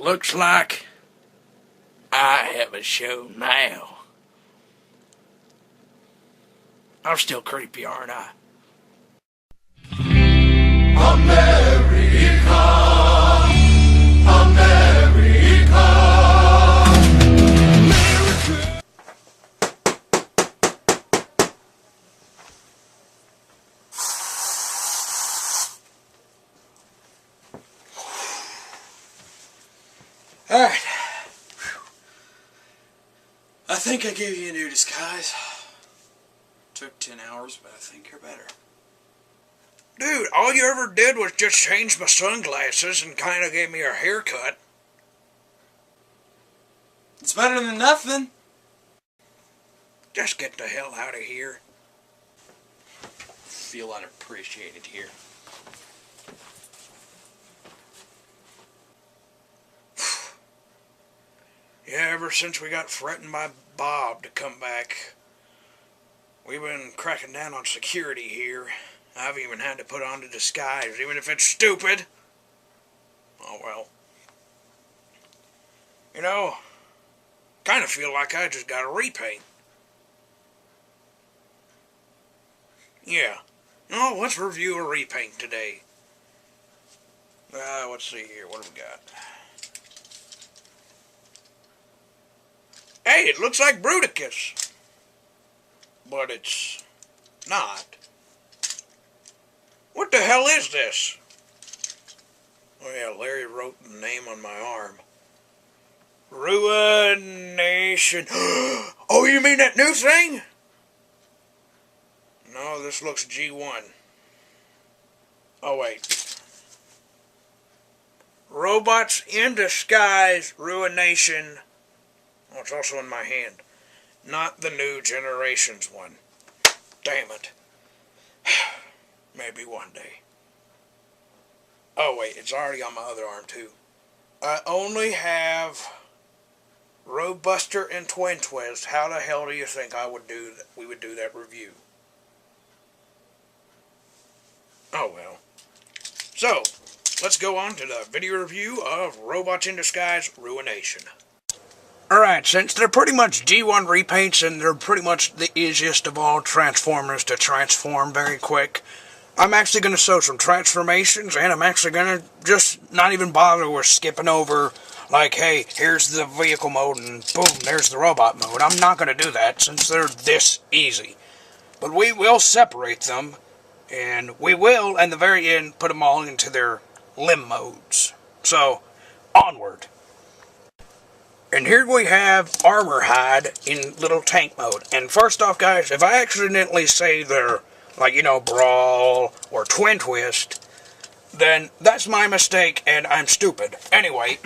Looks like I have a show now. I'm still creepy, aren't I? America, America. Alright. I think I gave you a new disguise. Took 10 hours, but I think you're better. Dude, all you ever did was just change my sunglasses and kind of gave me a haircut. It's better than nothing. Just get the hell out of here. Feel unappreciated here. Yeah, ever since we got threatened by Bob to come back, we've been cracking down on security here. I've even had to put on the disguise, even if it's stupid. Oh well. You know, kind of feel like I just got a repaint. Yeah. Oh, let's review a repaint today. Let's see here. What do we got? Hey, it looks like Bruticus. But it's not. What the hell is this? Oh yeah, Larry wrote the name on my arm. Ruination. Oh, you mean that new thing? No, this looks G1. Oh wait. Robots in Disguise, Ruination. Oh, it's also in my hand. Not the new Generations one. Damn it. Maybe one day. Oh wait, it's already on my other arm too. I only have Roadbuster and Twin Twist. How the hell do you think we would do that review? Oh well. So, let's go on to the video review of Robots in Disguise Ruination. Alright, since they're pretty much G1 repaints and they're pretty much the easiest of all Transformers to transform very quick, I'm actually going to show some transformations, and I'm actually going to just not even bother with skipping over, like, hey, here's the vehicle mode, and boom, there's the robot mode. I'm not going to do that, since they're this easy. But we will separate them, and we will, in the very end, put them all into their limb modes. So, onward. And here we have Armor Hide in little tank mode. And first off, guys, if I accidentally say they're, like, you know, Brawl or Twin Twist, then that's my mistake and I'm stupid. Anyway,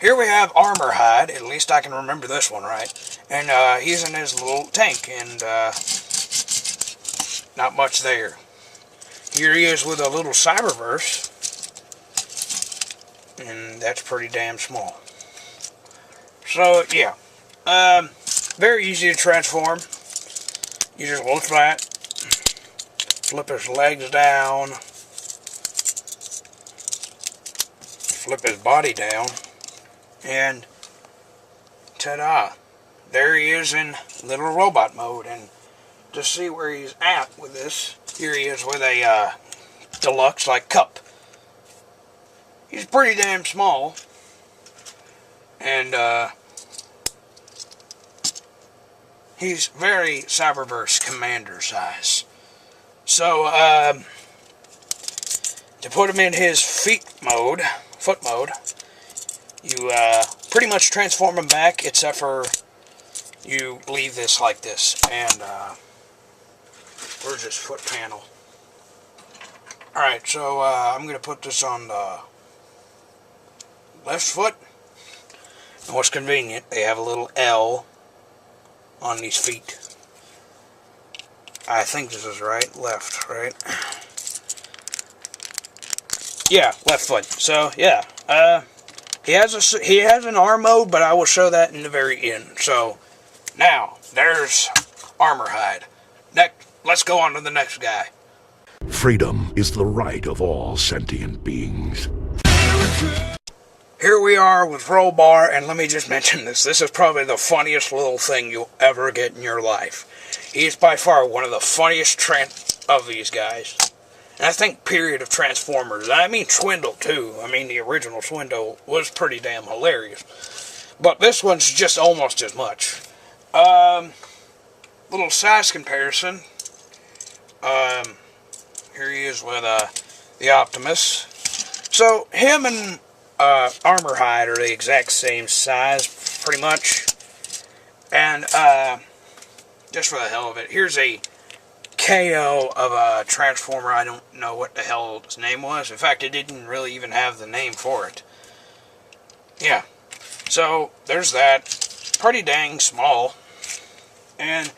here we have Armor Hide. At least I can remember this one right. And he's in his little tank, and not much there. Here he is with a little Cyberverse, and that's pretty damn small. So, yeah, very easy to transform. You just look flat, flip his legs down, flip his body down, and ta-da, there he is in little robot mode. And to see where he's at with this, here he is with a deluxe, like, cup. He's pretty damn small, and he's very Cyberverse Commander size. So, to put him in his foot mode, you pretty much transform him back, except for you leave this like this. And where's his foot panel? Alright, so I'm going to put this on the left foot. And what's convenient, they have a little L on these feet. I think this is right. Left, right? Yeah, left foot. So, yeah. He has an arm mode, but I will show that in the very end. So, now, there's Armor Hide. Let's go on to the next guy. Freedom is the right of all sentient beings. here we are with Roll Bar, and let me just mention this. This is probably the funniest little thing you'll ever get in your life. He's by far one of the funniest of these guys. And I think period of Transformers. I mean Swindle too. I mean the original Swindle was pretty damn hilarious. But this one's just almost as much. Little size comparison. Here he is with the Optimus. So him and Armorhide are the exact same size, pretty much. And just for the hell of it, here's a KO of a Transformer. I don't know what the hell its name was. In fact, it didn't really even have the name for it. Yeah. So, there's that. Pretty dang small. And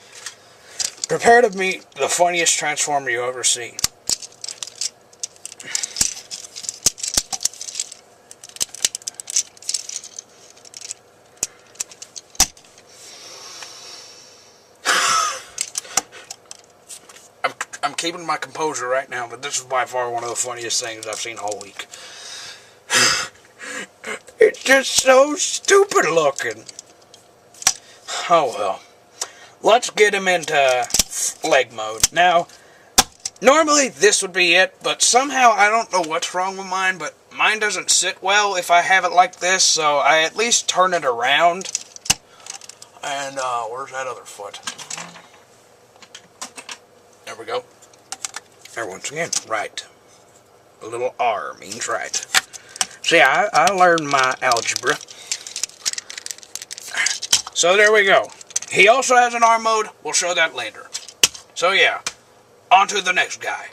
prepare to meet the funniest Transformer you ever see. I'm keeping my composure right now, but this is by far one of the funniest things I've seen all week. It's just so stupid looking. Oh well. Let's get him into leg mode. Now, normally this would be it, but somehow I don't know what's wrong with mine, but mine doesn't sit well if I have it like this, so I at least turn it around. And, where's that other foot? There we go. There, once again, right. A little R means right. See, I learned my algebra. So there we go. He also has an arm mode. We'll show that later. So yeah, on to the next guy.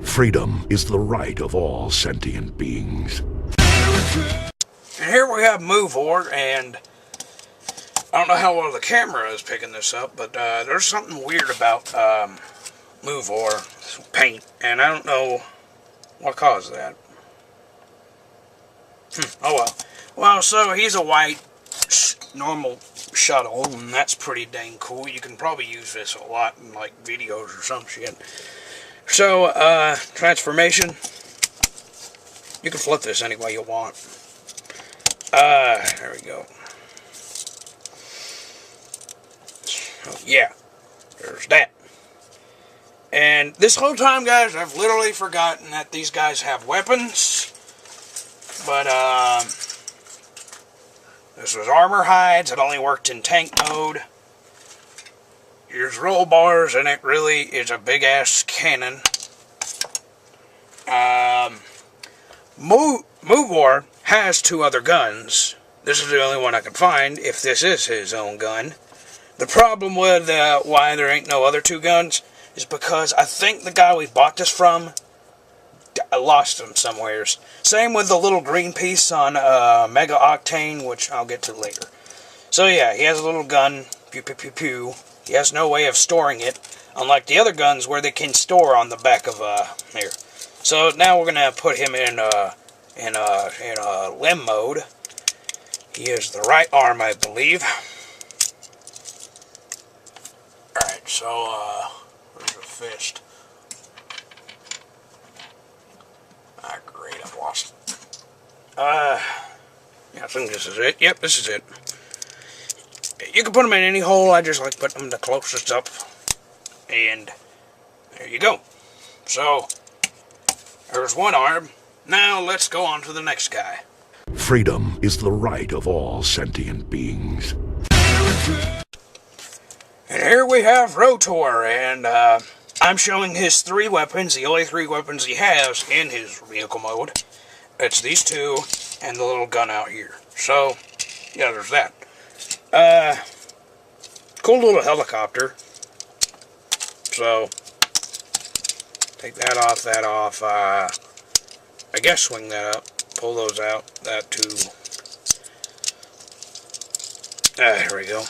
Freedom is the right of all sentient beings. And here we have Movor, and I don't know how well the camera is picking this up, but there's something weird about Movor paint, and I don't know what caused that. Oh well. Well, so he's a white normal shuttle, and that's pretty dang cool. You can probably use this a lot in like videos or some shit. So, transformation. You can flip this any way you want. There we go. Oh, yeah. There's that. And this whole time, guys, I've literally forgotten that these guys have weapons. But, this was Armorhides. It only worked in tank mode. Here's roll bars, and it really is a big-ass cannon. Movor has 2 other guns. This is the only one I could find, if this is his own gun. The problem with why there ain't no other 2 guns is because I think the guy we bought this from lost them somewheres. Same with the little green piece on Mega Octane, which I'll get to later. So yeah, he has a little gun. Pew pew pew pew. He has no way of storing it, unlike the other guns where they can store on the back of here. So now we're gonna put him in limb mode. He has the right arm, I believe. All right, so where's the fist? Ah, great, I've lost it. Yeah, I think this is it. Yep, this is it. You can put them in any hole. I just like putting them the closest up. And there you go. So, there's one arm. Now, let's go on to the next guy. Freedom is the right of all sentient beings. And here we have Rotor, and I'm showing his 3 weapons, the only 3 weapons he has in his vehicle mode. It's these 2, and the little gun out here. So, yeah, there's that. Cool little helicopter. So, take that off, I guess swing that up, pull those out, that too. There we go.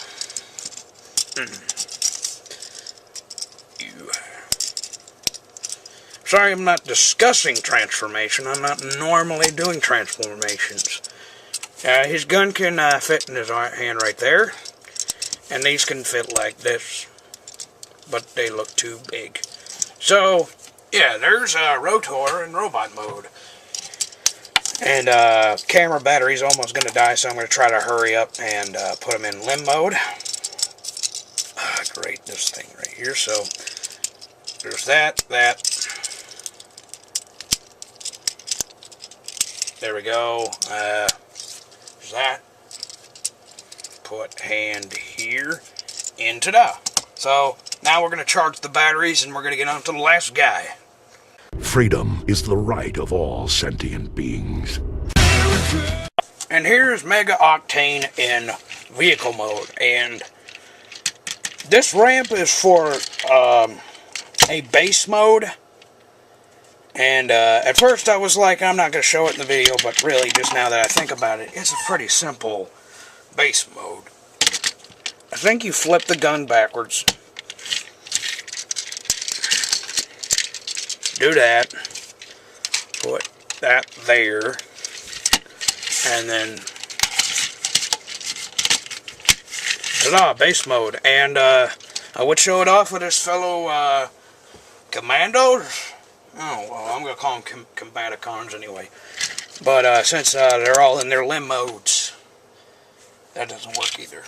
Sorry I'm not discussing transformation. I'm not normally doing transformations. His gun can fit in his hand right there. And these can fit like this. But they look too big. So, yeah, there's Rotor in robot mode. And camera battery's almost going to die, so I'm going to try to hurry up and put them in limb mode. Great, this thing right here. So there's that. There we go. There's that. Put hand here. And ta-da! So now we're going to charge the batteries, and we're going to get on to the last guy. Freedom is the right of all sentient beings. And here's Mega Octane in vehicle mode. And this ramp is for a base mode. And at first I was like, I'm not going to show it in the video, but really, just now that I think about it, it's a pretty simple base mode. I think you flip the gun backwards. Do that. Put that there. And then ta-da, base mode. And I would show it off with his fellow commandos. Oh, well, I'm going to call them combaticons anyway. But since they're all in their limb modes, that doesn't work either.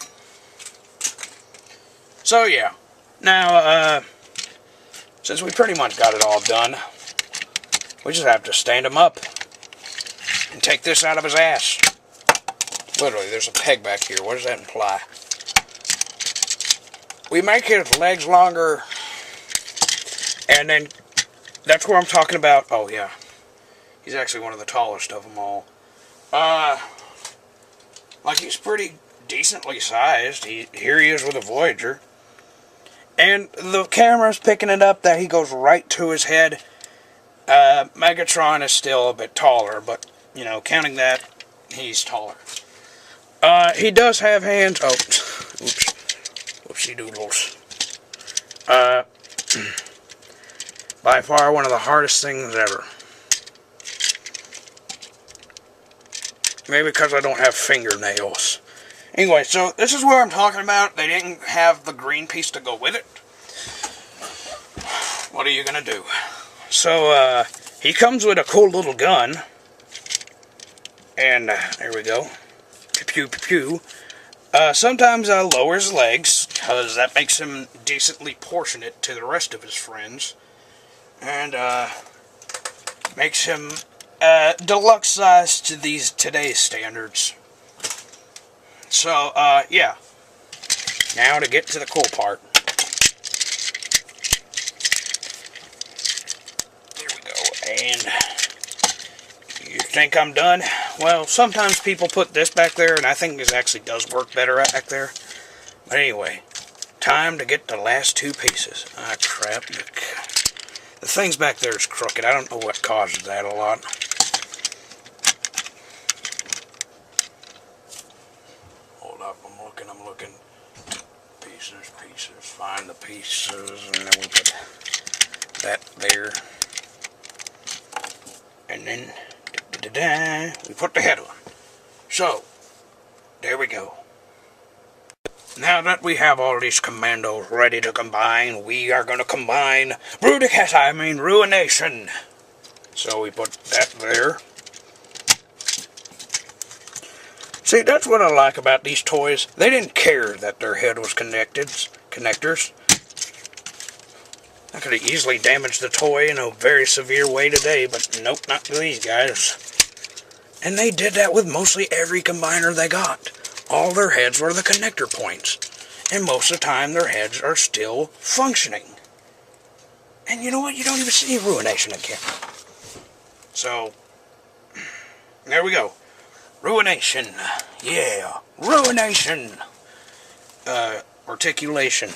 So yeah, now since we pretty much got it all done, we just have to stand him up and take this out of his ass. Literally, there's a peg back here. What does that imply? We make his legs longer, and then that's where I'm talking about. Oh yeah, he's actually one of the tallest of them all. Like, he's pretty decently sized. Here he is with a Voyager. And the camera's picking it up that he goes right to his head. Megatron is still a bit taller, but, you know, counting that, he's taller. He does have hands. Oh, oops. Whoopsie doodles. By far one of the hardest things ever. Maybe because I don't have fingernails. Anyway, so this is what I'm talking about. They didn't have the green piece to go with it. What are you going to do? So, he comes with a cool little gun. And, there we go. Pew, pew, pew. Sometimes I lower his legs, because that makes him decently proportionate to the rest of his friends. And, makes him deluxe size to today's standards. So, yeah. Now to get to the cool part. There we go. And you think I'm done? Well, sometimes people put this back there, and I think this actually does work better back there. But anyway, time to get the last two pieces. Ah, crap. The thing's back there is crooked. I don't know what causes that a lot. I'm looking. Pieces. Find the pieces, and then we put that there. And then, we put the head on. So, there we go. Now that we have all these commandos ready to combine, we are going to combine Ruination. So we put that there. See, that's what I like about these toys. They didn't care that their head was connectors. I could have easily damaged the toy in a very severe way today, but nope, not to these guys. And they did that with mostly every combiner they got. All their heads were the connector points. And most of the time, their heads are still functioning. And you know what? You don't even see Ruination again. So, there we go. Ruination. Yeah. Ruination. Articulation.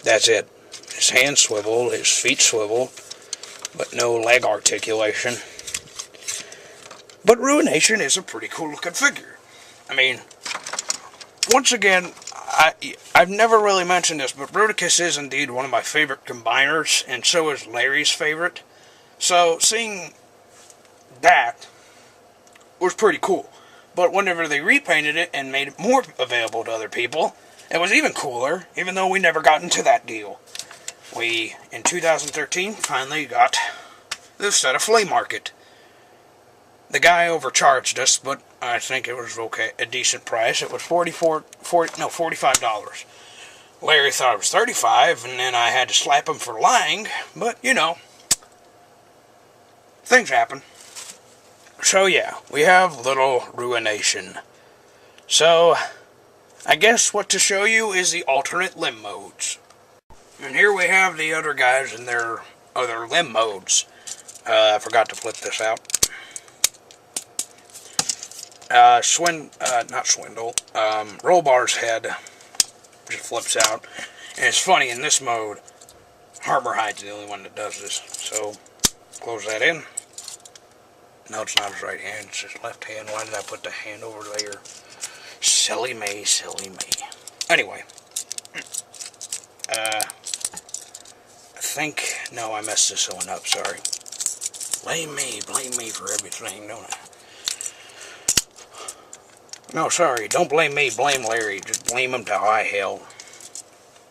That's it. His hands swivel, his feet swivel, but no leg articulation. But Ruination is a pretty cool looking figure. I mean, once again, I've never really mentioned this, but Bruticus is indeed one of my favorite combiners, and so is Larry's favorite. So, seeing that was pretty cool. But whenever they repainted it and made it more available to other people, it was even cooler, even though we never got into that deal. We, in 2013, finally got this at a flea market. The guy overcharged us, but I think it was okay, a decent price. It was $45. Larry thought it was $35, and then I had to slap him for lying, but, you know, things happen. So, yeah, we have little Ruination. So, I guess what to show you is the alternate limb modes. And here we have the other guys in their other limb modes. I forgot to flip this out. Not Swindle. Rollbar's head just flips out. And it's funny, in this mode, Harbor Hide's the only one that does this. So, close that in. No, it's not his right hand, it's his left hand. Why did I put the hand over there? Silly me, silly me. Anyway. I think, no, I messed this one up, sorry. Blame me for everything, don't I? No, sorry, don't blame me, blame Larry. Just blame him to high hell.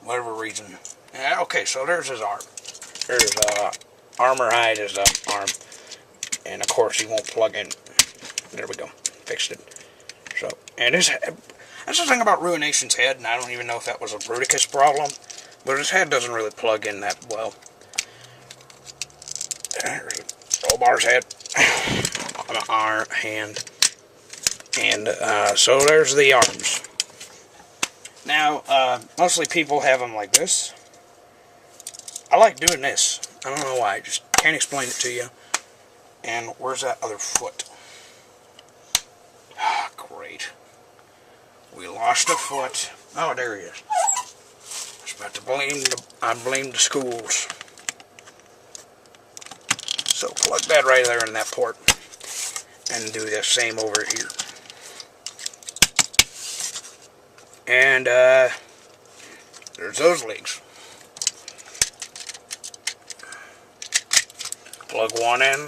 Whatever reason. Yeah, okay, so there's his arm. There's, Armor Hide is the arm. And of course he won't plug in. There we go. Fixed it. So, and his head, that's the thing about Ruination's head, and I don't even know if that was a Bruticus problem, but his head doesn't really plug in that well. There's Rollbar's head. Arm, hand. And, so there's the arms. Now, mostly people have them like this. I like doing this. I don't know why, I just can't explain it to you. And where's that other foot? Ah, great. We lost a foot. Oh, there he is. I was about to blame the schools. So plug that right there in that port. And do the same over here. And, there's those legs. Plug one in.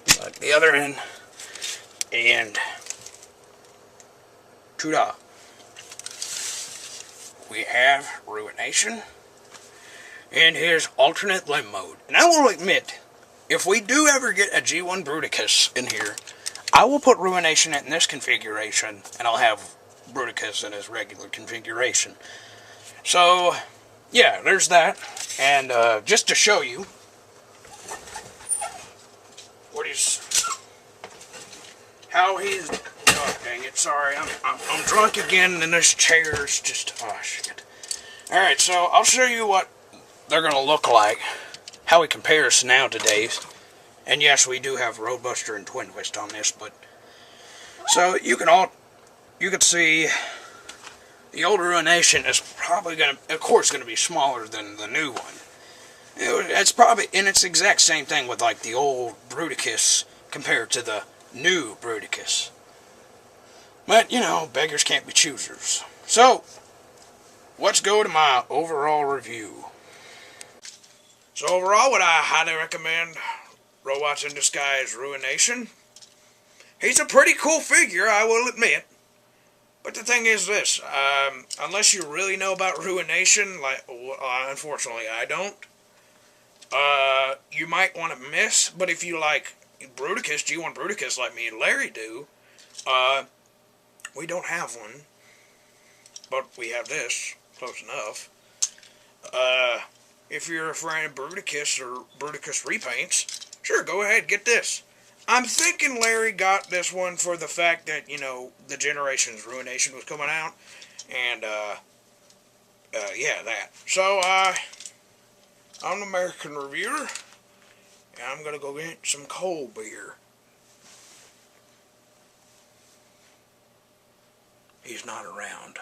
Plug the other in. And, ta-da. We have Ruination in his alternate limb mode. And I will admit, if we do ever get a G1 Bruticus in here, I will put Ruination in this configuration, and I'll have Bruticus in his regular configuration. So, yeah, there's that. And just to show you how he's, oh dang it, sorry, I'm drunk again, and this chair's just, oh shit. Alright, so I'll show you what they're going to look like, how he compares to nowadays. And yes, we do have Roadbuster and Twin Twist on this, but so you can see the old Ruination is probably going to, of course, going to be smaller than the new one. It's probably, and it's the exact same thing with like the old Bruticus compared to the new Bruticus. But, you know, beggars can't be choosers. So, let's go to my overall review. So overall, would I highly recommend Robots in Disguise Ruination? He's a pretty cool figure, I will admit. But the thing is this, unless you really know about Ruination, like, unfortunately I don't, you might want to miss. But if you like Bruticus, G1 Bruticus, like me and Larry do, we don't have one. But we have this, close enough. If you're a fan of Bruticus or Bruticus repaints, sure, go ahead, get this. I'm thinking Larry got this one for the fact that, you know, the Generations Ruination was coming out. And, yeah, that. So, I'm the Merican reviewer. And I'm going to go get some cold beer. He's not around.